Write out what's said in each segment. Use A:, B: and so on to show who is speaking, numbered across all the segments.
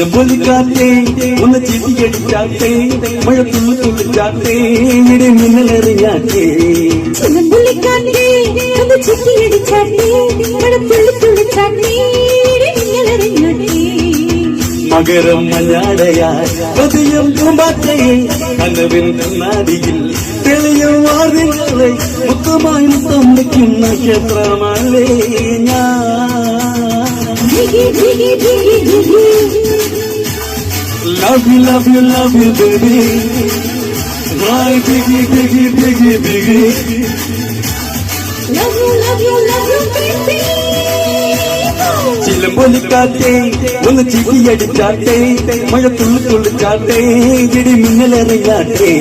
A: ചിലമ്പൊലിക്കാറ്റേ ഒന്ന് ചിരിയടിച്ചാട്ടേ മഴ തുള്ളി തുള്ളിച്ചാട്ടേ ഇടി മിന്നലെറിഞ്ഞാട്ടേ
B: ചിലമ്പൊലിക്കാറ്റേ ഒന്ന് ചിരിയടിച്ചാട്ടേ മഴ തുള്ളി തുള്ളിച്ചാട്ടേ ഇടി മിന്നലെറിഞ്ഞാട്ടേ
A: മകരം മഞ്ഞാടയായി പതിയും പൂമ്പാറ്റയെ കനവിൻ കണ്ണാടിയിൽ തെളിയും വാർത്തകളെ മുത്തമായി തമ്മിക്കും നക്ഷത്രമല്ലേ ഞാൻ Love you, love you, love you, baby. My biggie, biggie, biggie, biggie.
B: Love you, love you, love you, baby.
A: ചിലമ്പൊലിക്കാറ്റേ ഒന്ന് ചിരിയടിച്ചാട്ടേ മഴ തുള്ളി തുള്ളിച്ചാട്ടേ ഇടി മിന്നലെറിഞ്ഞാട്ടേ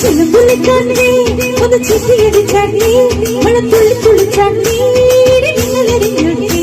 B: ചിലമ്പൊലിക്കാറ്റേ ഒന്ന് ചിരിയടിച്ചാട്ടേ മഴ തുള്ളി തുള്ളിച്ചാട്ടേ ഇടി മിന്നലെറിഞ്ഞാട്ടേ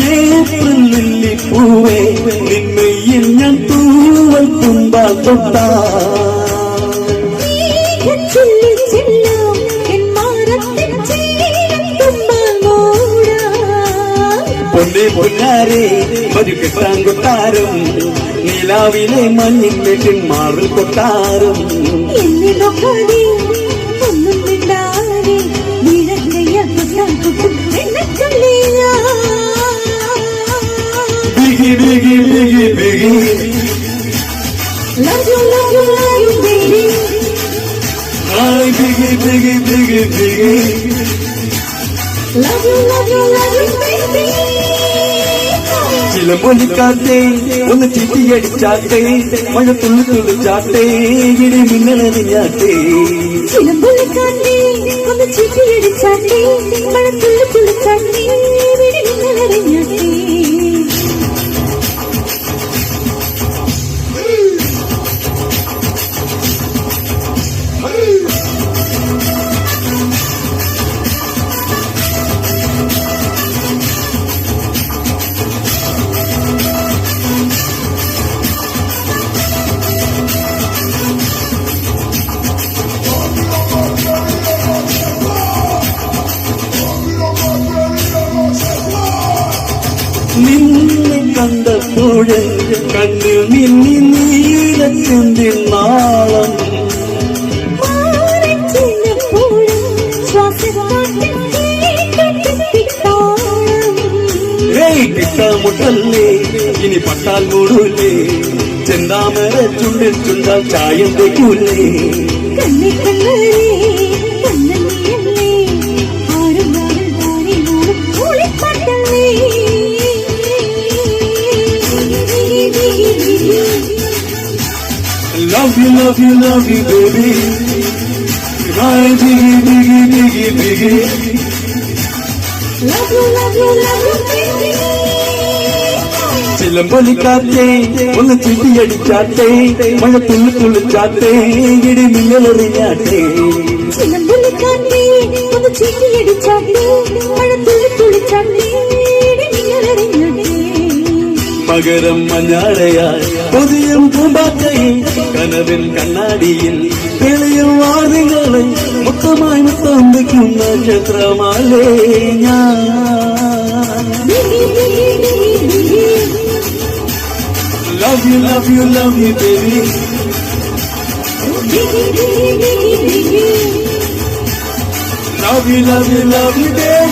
A: ഏപ്രിൽ ലില്ലിപ്പൂവേ നിന്മയിൽ ഞാൻ തൂവൽ തുമ്പാൽ തൊട്ടാ പൊന്നേ പൊന്നാരെ ഒരു കെട്ടാൻ കൊട്ടാരം നിലാവിലെ മഞ്ഞിൻ വീട്ടിൻ മാറിൽ കൊട്ടാരം ബിഗി ബിഗി ബിഗി ബിഗി
B: Love you, love you, love you, baby.
A: Hi, biggie, biggie, biggie, biggie.
B: Love you, love you, love you, baby.
A: ചിലമ്പൊലിക്കാറ്റേ ഒന്ന് ചിരിയടിച്ചാട്ടേ മഴ തുള്ളി തുള്ളിച്ചാട്ടേ ഇടി മിന്നലെറിഞ്ഞാട്ടേ
B: ചിലമ്പൊലിക്കാറ്റേ ഒന്ന് ചിരിയടിച്ചാട്ടേ മഴ തുള്ളി തുള്ളിച്ചാട്ടേ ഇടി മിന്നലെറിഞ്ഞാട്ടേ
A: നിന്നെ കണ്ടപ്പോഴേ കണ്ണിൽ നിന്നി നീലച്ചെന്തിൻ നാളം കിട്ടാമുട്ടല്ലേ ഇനി പട്ടാൽ മൂടൂലേ ചെന്താമര ചുണ്ടിൽ ചുണ്ടാൽ ചായം തേക്കൂലേ Love you, love you, love you, baby. My biggie, biggie, biggie, biggie.
B: Love you, love you, love you, baby.
A: ചിലമ്പൊലിക്കാറ്റേ ഒന്ന് ചിരിയടിച്ചാട്ടേ മഴ തുള്ളി തുള്ളിച്ചാട്ടേ ഇടി മിന്നലെറിഞ്ഞാട്ടേ
B: ചിലമ്പൊലിക്കാറ്റേ ഒന്ന് ചിരിയടിച്ചാട്ടേ മഴ തുള്ളി തുള്ളിച്ചാട്ടേ ഇടി മിന്നലെറിഞ്ഞാട്ടേ
A: മകരം മഞ്ഞാടയായി പുതിയും പൂമ്പാറ്റയെ കനവിൻ കണ്ണാടിയിൽ തെളിയും വാതികളെ മുത്തമായി മുത്തമ്പിക്കും നക്ഷത്രമാലേ ഞാൻ Love you, love you, love you, baby. Love you, love you, love you, baby.